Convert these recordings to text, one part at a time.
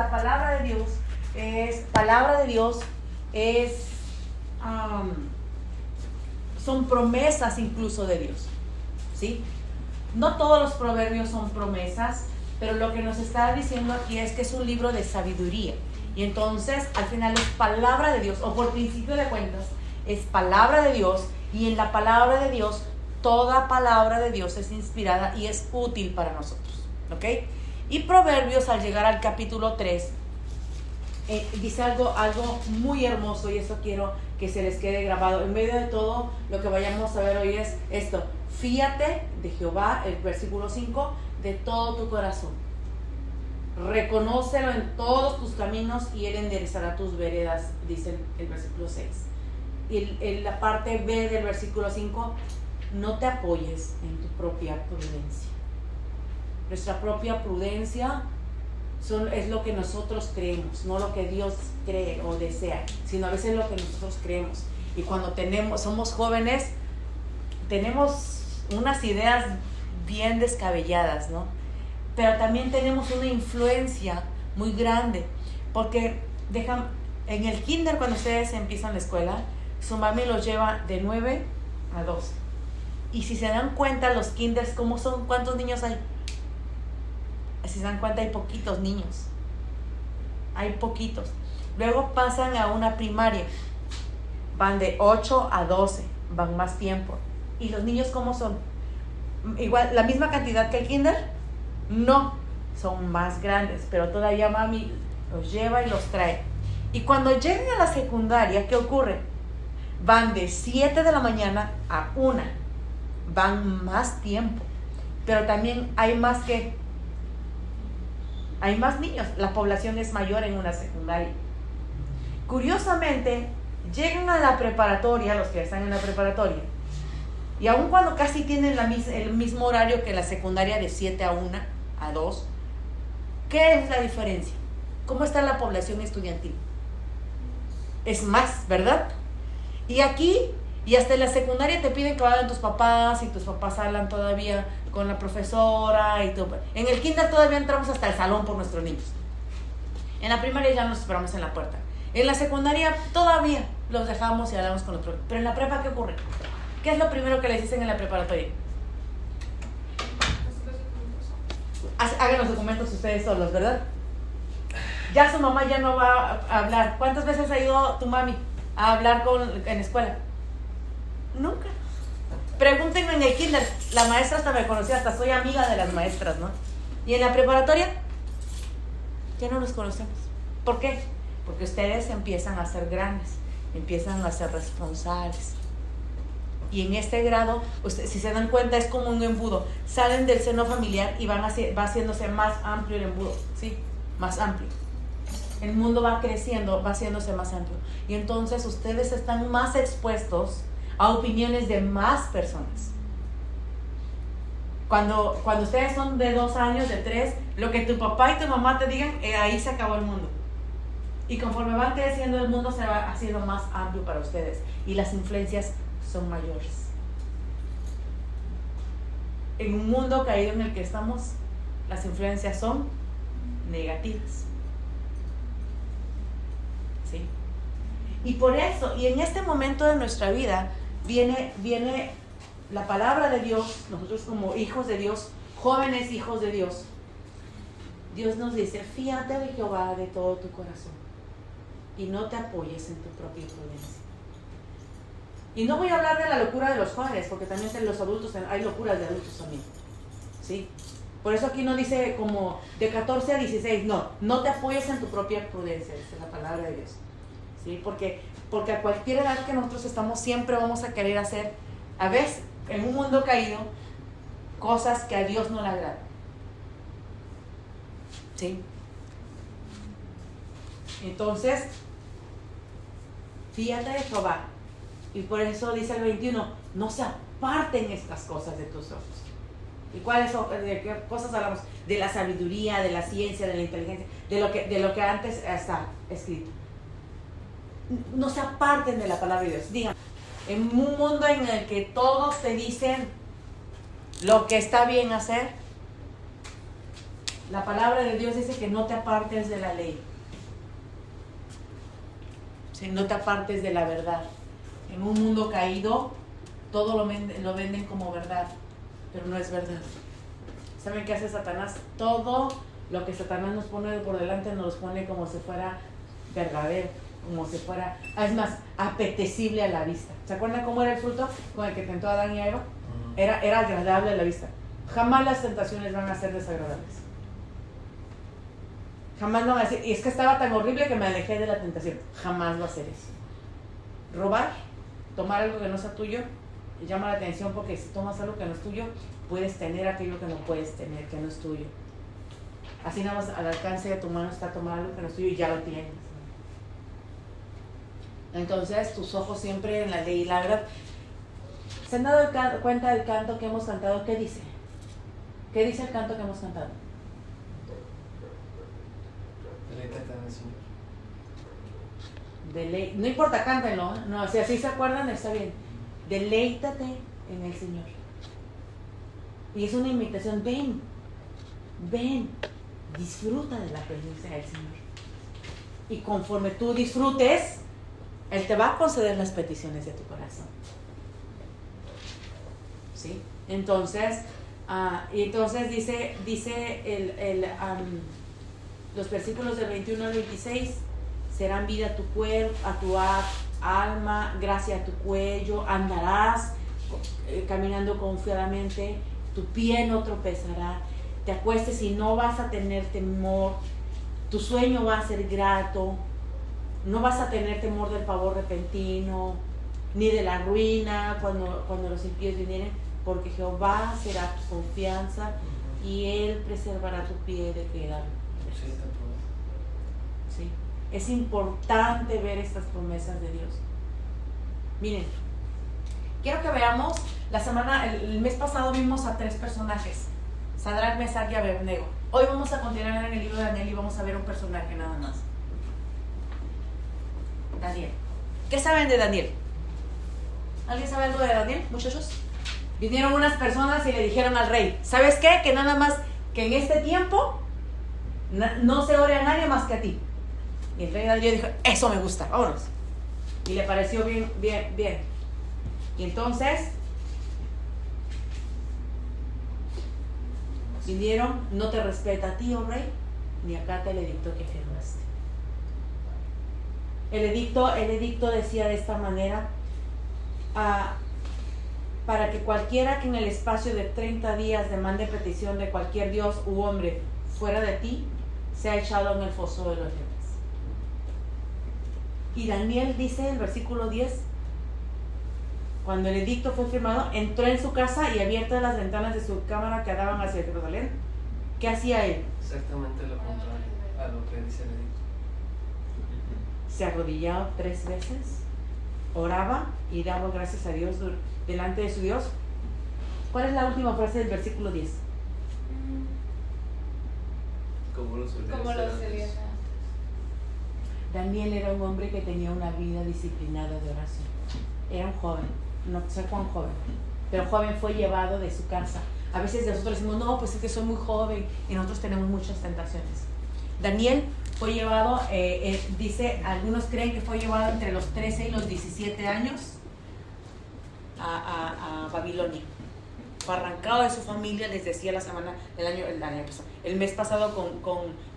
la palabra de Dios son promesas incluso de Dios, ¿sí? No todos los proverbios son promesas, pero lo que nos está diciendo aquí es que es un libro de sabiduría. Y entonces, al final es palabra de Dios, o por principio de cuentas, es palabra de Dios. Y en la palabra de Dios, toda palabra de Dios es inspirada y es útil para nosotros, ¿ok? Y Proverbios, al llegar al capítulo 3, dice algo muy hermoso, y eso quiero que se les quede grabado. En medio de todo lo que vayamos a ver hoy es esto: fíate de Jehová, el versículo 5, de todo tu corazón. Reconócelo en todos tus caminos y Él enderezará tus veredas, dice el versículo 6. Y en la parte B del versículo 5, no te apoyes en tu propia prudencia. Nuestra propia prudencia es lo que nosotros creemos, no lo que Dios cree o desea, sino a veces lo que nosotros creemos. Y cuando somos jóvenes, tenemos unas ideas bien descabelladas, ¿no? Pero también tenemos una influencia muy grande, porque en el kinder, cuando ustedes empiezan la escuela, su mami los lleva de 9 a 12. Y si se dan cuenta, los kinders, ¿cómo son? ¿Cuántos niños hay? Si se dan cuenta, hay poquitos niños. Hay poquitos. Luego pasan a una primaria. Van de 8 a 12. Van más tiempo. ¿Y los niños cómo son? Igual, la misma cantidad que el kinder. No, son más grandes, pero todavía mami los lleva y los trae. Y cuando llegan a la secundaria, ¿qué ocurre? Van de 7 de la mañana a 1. Van más tiempo, pero también hay más niños. La población es mayor en una secundaria. Curiosamente, llegan a la preparatoria, los que están en la preparatoria, y aun cuando casi tienen el mismo horario que la secundaria, de 7 a 1, a 2, ¿qué es la diferencia? ¿Cómo está la población estudiantil? Es más, ¿verdad? Y aquí, y hasta en la secundaria te piden que vayan tus papás, y tus papás hablan todavía con la profesora. En el kinder todavía entramos hasta el salón por nuestros niños. En la primaria ya nos esperamos en la puerta. En la secundaria todavía los dejamos y hablamos con los profesores. Pero en la prepa, ¿qué ocurre? ¿Qué es lo primero que les dicen en la preparatoria? Hagan los documentos ustedes solos, ¿verdad? Ya su mamá ya no va a hablar. ¿Cuántas veces ha ido tu mami a hablar en escuela? Nunca. Pregúntenme en el kinder. La maestra hasta me conocía, hasta soy amiga de las maestras, ¿no? Y en la preparatoria ya no los conocemos. ¿Por qué? Porque ustedes empiezan a ser grandes, empiezan a ser responsables. Y en este grado, si se dan cuenta, es como un embudo. Salen del seno familiar y va haciéndose más amplio el embudo, ¿sí? Más amplio. El mundo va creciendo, va haciéndose más amplio. Y entonces ustedes están más expuestos a opiniones de más personas. Cuando ustedes son de 2 años, de 3, lo que tu papá y tu mamá te digan, ahí se acabó el mundo. Y conforme van creciendo, el mundo se va haciendo más amplio para ustedes. Y las influencias son mayores. En un mundo caído en el que estamos, las influencias son negativas. ¿Sí? Y por eso, y en este momento de nuestra vida, viene la palabra de Dios. Nosotros como hijos de Dios, jóvenes hijos de Dios, Dios nos dice: fíate de Jehová de todo tu corazón y no te apoyes en tu propia prudencia. Y no voy a hablar de la locura de los jóvenes, porque también en los adultos hay locuras de adultos también, ¿sí? Por eso aquí no dice como de 14 a 16, no te apoyes en tu propia prudencia, dice la palabra de Dios, ¿sí? Porque a cualquier edad que nosotros estamos, siempre vamos a querer hacer, a veces, en un mundo caído, cosas que a Dios no le agradan, ¿sí? Entonces, fíjate de Jehová. Y por eso dice el 21, no se aparten estas cosas de tus ojos. ¿Y cuáles son? ¿De qué cosas hablamos? De la sabiduría, de la ciencia, de la inteligencia, de lo que antes está escrito. No se aparten de la palabra de Dios. Digan, en un mundo en el que todos te dicen lo que está bien hacer, La palabra de Dios dice que no te apartes de la ley. Sí, no te apartes de la verdad. En un mundo caído, todo lo venden como verdad, pero no es verdad. ¿Saben qué hace Satanás? Todo lo que Satanás nos pone por delante nos los pone como si fuera verdadero, como si fuera, es más, apetecible a la vista. ¿Se acuerdan cómo era el fruto con el que tentó a Adán y a Eva? Era agradable a la vista. Jamás las tentaciones van a ser desagradables. Jamás no va a decir, y es que estaba tan horrible que me alejé de la tentación. Jamás va a ser eso. Robar, tomar algo que no sea tuyo, llama la atención porque si tomas algo que no es tuyo, puedes tener aquello que no puedes tener, que no es tuyo. Así nada más al alcance de tu mano está tomar algo que no es tuyo y ya lo tienes. Entonces, tus ojos siempre en la ley. La verdad, ¿se han dado cuenta del canto que hemos cantado? ¿Qué dice? ¿Qué dice el canto que hemos cantado? Deleítate en el Señor. No importa, cántenlo, ¿eh? No, si así se acuerdan, está bien. Deleítate en el Señor. Y es una invitación, ven, disfruta de la presencia del Señor. Y conforme tú disfrutes, Él te va a conceder las peticiones de tu corazón. ¿Sí? Entonces, dice los versículos del 21 al 26, serán vida a tu cuerpo, a tu alma, gracia a tu cuello, andarás caminando confiadamente, tu pie no tropezará, te acuestes y no vas a tener temor, tu sueño va a ser grato, no vas a tener temor del pavor repentino, ni de la ruina cuando los impíos vinieren, porque Jehová será tu confianza y Él preservará tu pie de quedar. ¿Sí? Es importante ver estas promesas de Dios. Miren, quiero que veamos, el mes pasado vimos a 3 personajes, Sadrach, Mesach y Abednego. Hoy vamos a continuar en el libro de Daniel y vamos a ver un personaje nada más. Daniel. ¿Qué saben de Daniel? ¿Alguien sabe algo de Daniel, muchachos? Vinieron unas personas y le dijeron al rey, ¿sabes qué? Que nada más, que en este tiempo no se ore a nadie más que a ti. Y el rey Daniel dijo, eso me gusta, vámonos. Y le pareció bien. Y entonces vinieron, no te respeta a ti, oh rey, ni acata el edicto que firmaste. El edicto decía de esta manera, para que cualquiera que en el espacio de 30 días demande petición de cualquier dios u hombre fuera de ti, sea echado en el foso de los leones. Y Daniel dice, el versículo 10, cuando el edicto fue firmado, entró en su casa y abiertas las ventanas de su cámara que daban hacia Jerusalén. ¿Qué hacía él? Exactamente lo contrario a lo que dice el edicto. Se arrodillaba 3 veces, oraba y daba gracias a Dios delante de su Dios. ¿Cuál es la última frase del versículo 10? Como lo solía hacer. Daniel era un hombre que tenía una vida disciplinada de oración. Era un joven, no sé cuán joven, pero joven fue llevado de su casa. A veces nosotros decimos, no, pues es que soy muy joven y nosotros tenemos muchas tentaciones. Daniel fue llevado, dice, algunos creen que fue llevado entre los 13 y los 17 años a Babilonia. Fue arrancado de su familia, les decía el mes pasado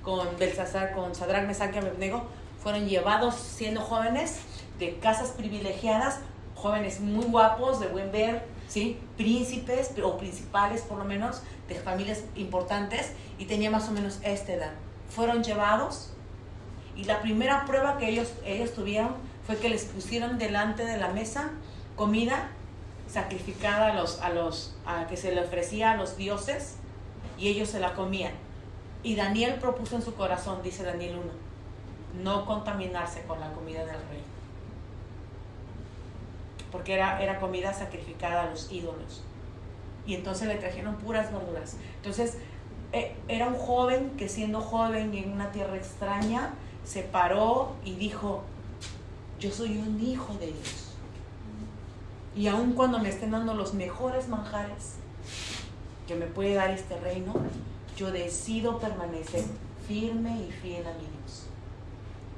con Belsasar, con Sadrach, Mesach y Abednego, fueron llevados siendo jóvenes de casas privilegiadas, jóvenes muy guapos, de buen ver, ¿sí? Príncipes o principales por lo menos, de familias importantes, y tenía más o menos esta edad. Fueron llevados y la primera prueba que ellos tuvieron fue que les pusieron delante de la mesa comida sacrificada a que se le ofrecía a los dioses, y ellos se la comían. Y Daniel propuso en su corazón, dice Daniel 1, no contaminarse con la comida del rey, porque era comida sacrificada a los ídolos, y entonces le trajeron puras verduras. Entonces era un joven que, siendo joven y en una tierra extraña, se paró y dijo, yo soy un hijo de Dios, y aun cuando me estén dando los mejores manjares que me puede dar este reino, yo decido permanecer firme y fiel a mi